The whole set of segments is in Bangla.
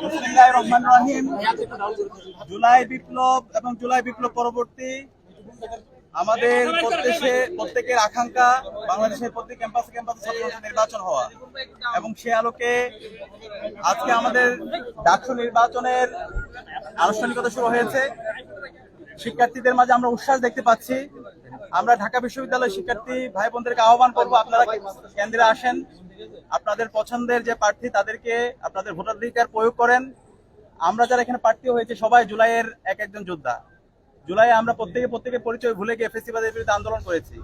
বিসমিল্লাহির রহমানির রহিম। জুলাই বিপ্লব এবং জুলাই বিপ্লব পরবর্তী আমাদের প্রত্যেকের আকাঙ্ক্ষা বাংলাদেশের প্রত্যেক ক্যাম্পাসে ছাত্র নির্বাচন হওয়া, এবং সে আলোকে আজকে আমাদের ডাকসু নির্বাচনের আনুষ্ঠানিকতা শুরু হয়েছে। শিক্ষার্থীদের মাঝে আমরা উচ্ছ্বাস দেখতে পাচ্ছি। আমরা ঢাকা বিশ্ববিদ্যালয়ের শিক্ষার্থী ভাই বোনদেরকে আহ্বান করবো, আপনারা কেন্দ্রে আসেন, আপনাদের পছন্দের যে প্রার্থী তাদেরকে আপনাদের ভোটাধিকার প্রয়োগ করেন। আমরা যারা এখানে প্রার্থী হয়েছে সবাই জুলাইয়ের একজন যোদ্ধা। জুলাইয়ে আমরা প্রত্যেকের পরিচয় ভুলে গিয়ে ফ্যাসিবাদের বিরুদ্ধে আন্দোলন করেছি।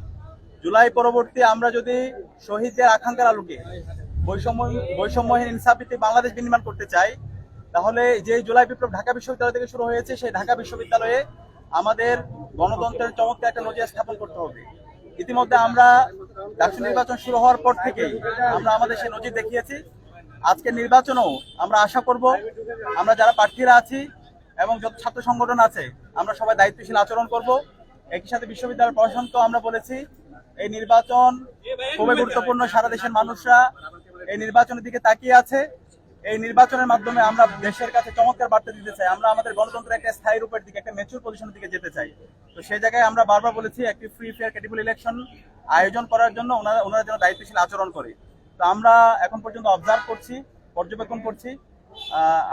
জুলাই পরবর্তী আমরা যদি শহীদদের আকাঙ্ক্ষার আলোকে বৈষম্যহীন ইনসাফভিত্তিক বাংলাদেশ বিনির্মাণ করতে চাই, তাহলে যে জুলাই বিপ্লব ঢাকা বিশ্ববিদ্যালয় থেকে শুরু হয়েছে, সেই ঢাকা বিশ্ববিদ্যালয়ে আমাদের গণতন্ত্রের চমৎকার একটা নজির স্থাপন করতে হবে। ইতিমধ্যে আমরা ডাকসু নির্বাচন শুরু হওয়ার পর থেকেই আমরা আমাদের সেই নজির দেখিয়েছি। আজকের নির্বাচনেও আমরা আশা করব আমরা যারা প্রার্থীরা আছি এবং যত ছাত্র সংগঠন আছে আমরা সবাই দায়িত্বশীল আচরণ করব। একই সাথে বিশ্ববিদ্যালয় প্রশাসনকেও আমরা বলেছি এই নির্বাচন খুবই গুরুত্বপূর্ণ। সারা দেশের মানুষরা এই নির্বাচনের দিকে তাকিয়ে আছে। এই নির্বাচনের মাধ্যমে আমরা দেশের কাছে চমৎকার বার্তা দিতে চাই, আমরা আমাদের গণতন্ত্রের একটা স্থায়ী রূপের দিকে, একটা ম্যাচিউর পজিশনের দিকে যেতে চাই। তো সেই জায়গায় আমরা বারবার বলেছি একটি ফ্রি ফেয়ার ক্রেডিবল ইলেকশন আয়োজন করার জন্য ওনারা যেন দায়িত্বশীল আচরণ করে। তো আমরা এখন পর্যন্ত অবজার্ভ করছি, পর্যবেক্ষণ করছি।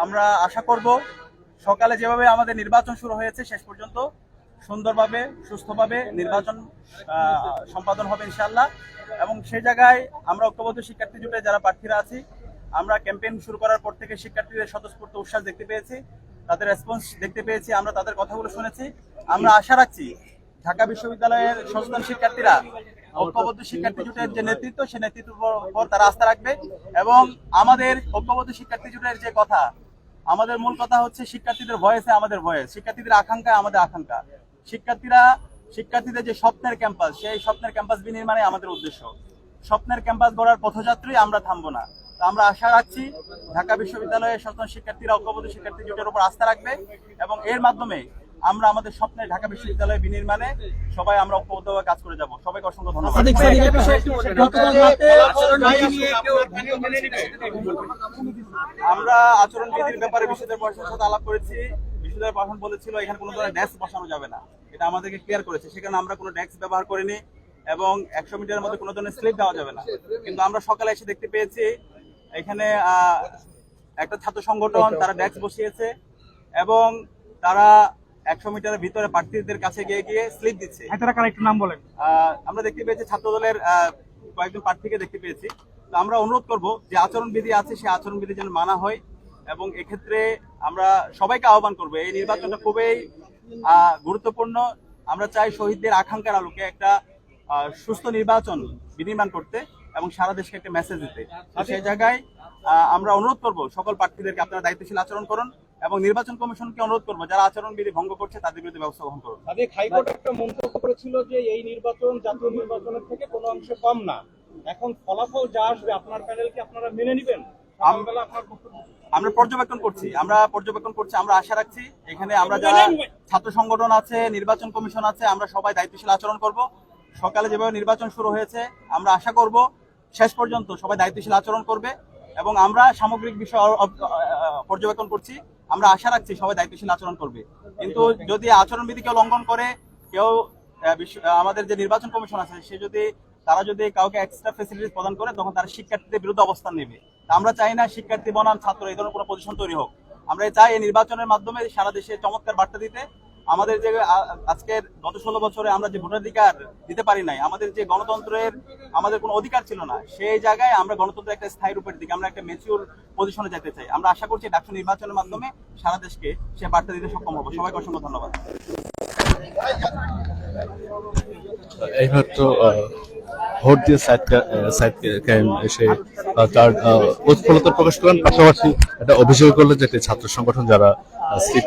আমরা আশা করব সকালে যেভাবে আমাদের নির্বাচন শুরু হয়েছে শেষ পর্যন্ত সুন্দরভাবে সুস্থভাবে নির্বাচন সম্পাদন হবে ইনশাআল্লাহ। এবং সেই জায়গায় আমরা ঐক্যবদ্ধ শিক্ষার্থী জোটে যারা প্রার্থীরা আছি, আমরা ক্যাম্পেইন শুরু করার পর থেকে শিক্ষার্থীদের স্বতঃস্ফূর্ত উচ্ছ্বাস দেখতে পেয়েছি, তাদের রেসপন্স দেখতে পেয়েছি, আমরা তাদের কথাগুলো শুনেছি। আমরা আশা রাখছি ঢাকা বিশ্ববিদ্যালয়ের সচেতন শিক্ষার্থীরা ঐক্যবদ্ধ শিক্ষার্থী জোটের যে নেতৃত্ব, সেই নেতৃত্বের উপর তারা আস্থা রাখবে। এবং আমাদের ঐক্যবদ্ধ শিক্ষার্থী জোটের যে কথা, আমাদের মূল কথা হচ্ছে শিক্ষার্থীদের ভয়েসে আমাদের ভয়েস, শিক্ষার্থীদের আকাঙ্ক্ষায় আমাদের আকাঙ্ক্ষা। শিক্ষার্থীদের যে স্বপ্নের ক্যাম্পাস, সেই স্বপ্নের ক্যাম্পাস বিনির্মাণে আমাদের উদ্দেশ্য। স্বপ্নের ক্যাম্পাস গড়ার পথযাত্রী আমরা থামবো না। তো আমরা আশা রাখছি ঢাকা বিশ্ববিদ্যালয়ের সচেতন শিক্ষার্থীরা ঐক্যবদ্ধ শিক্ষার্থী জোটের উপর আস্থা রাখবে এবং এর মাধ্যমে আমরা আমাদের স্বপ্নের ঢাকা বিশ্ববিদ্যালয় বিনির্মাণে সবাই আমরা ঐক্যবদ্ধভাবে কাজ করে যাব। সবাইকে অসংখ্য ধন্যবাদ। আমরা আচরণবিধির ব্যাপারে বিশ্ববিদ্যালয় প্রশাসনের সাথে আলাপ করেছি। বিশ্ববিদ্যালয় প্রশাসন বলেছিল এখানে কোনো ধরনের ডেস্ক বসানো যাবে না, এটা আমাদেরকে ক্লিয়ার করেছে। সেখানে আমরা কোনো ডেস্ক ব্যবহার করিনি এবং 100 মিটারের মধ্যে কোনো ধরনের স্লিপ দেওয়া যাবে না। কিন্তু আমরা সকালে এসে দেখতে পেয়েছি এখানে একটা ছাত্র সংগঠন তারা ডেস্ক বসিয়েছে এবং তারা 100 মিটারের ভিতরে প্রার্থীদের কাছে গিয়ে স্লিপ দিচ্ছে। একটু নাম বলেন। আমরা দেখতে পেয়েছি ছাত্র দলের কয়েকজন প্রার্থীকে দেখতে পেয়েছি। তো আমরা অনুরোধ করব যে আচরণবিধি আছে সেই আচরণবিধি যেন মানা হয় এবং এক্ষেত্রে আমরা সবাইকে আহ্বান করব, এই নির্বাচনটা খুবই গুরুত্বপূর্ণ। আমরা চাই শহীদদের আকাঙ্ক্ষার আলোকে একটা সুস্থ নির্বাচন বিনির্মাণ করতে এবং সারা দেশকে একটা মেসেজ দিতে। সেই জায়গায় আমরা অনুরোধ করব সকল প্রার্থীদেরকে আপনারা দায়িত্বশীল আচরণ করুন এবং নির্বাচন কমিশনকে অনুরোধ করবো যারা আচরণবিধি ভঙ্গ করছে তাদের বিরুদ্ধে ব্যবস্থা গ্রহণ করুন। হাইকোর্ট একটা মন্তব্য করেছিল যে এই নির্বাচন জাতীয় নির্বাচনের থেকে কোনো অংশে কম না। এখন ফলাফল যা আসবে আপনার প্যানেল কি আপনারা মেনে নেবেন? আমরা পর্যবেক্ষণ করছি, আমরা আশা রাখছি এখানে আমরা যারা ছাত্র সংগঠন আছে, নির্বাচন কমিশন আছে, আমরা সবাই দায়িত্বশীল আচরণ করব। সকালে যেভাবে নির্বাচন শুরু হয়েছে আমরা আশা করব শেষ পর্যন্ত সবাই দায়িত্বশীল আচরণ করবে এবং আমরা সামগ্রিক বিষয় পর্যবেক্ষণ করছি। আমরা আশা রাখছি সবাই দায়িত্বশীল আচরণ করবে। কিন্তু যদি আচরণবিধি কেউ লঙ্ঘন করে, কেউ আমাদের যে নির্বাচন কমিশন আছে তারা যদি কাউকে এক্সট্রা ফ্যাসিলিটিস প্রদান করে, তখন তারা শিক্ষার্থীদের বিরুদ্ধে অবস্থান নেবে। আমরা চাই না শিক্ষার্থী বনাম ছাত্র এই ধরনের কোনো পজিশন তৈরি হোক। আমরা চাই এই নির্বাচনের মাধ্যমে সারা দেশে চমৎকার বার্তা দিতে। আমাদের যে আজকের গত 16 বছরে আমরা যে ভোটাধিকার দিতে পারি নাই, আমাদের যে গণতন্ত্রের আমাদের কোনো অধিকার ছিল না, সেই জায়গায় আমরা গণতন্ত্রের একটা স্থায়ী রূপের দিকে আমরা একটা ম্যাচিউর পজিশনে যেতে চাই। আমরা আশা করছি ডাকসু নির্বাচনের মাধ্যমে সারা দেশকে সে বার্তা দিতে সক্ষম হবো। সবাইকে অসংখ্য ধন্যবাদ। এইমাত্র ভোট দিয়ে এসে তার উৎফুল্লতা প্রকাশ করেন, পাশাপাশি একটা অভিযোগ করলেন যে ছাত্র সংগঠন যারা স্লিপ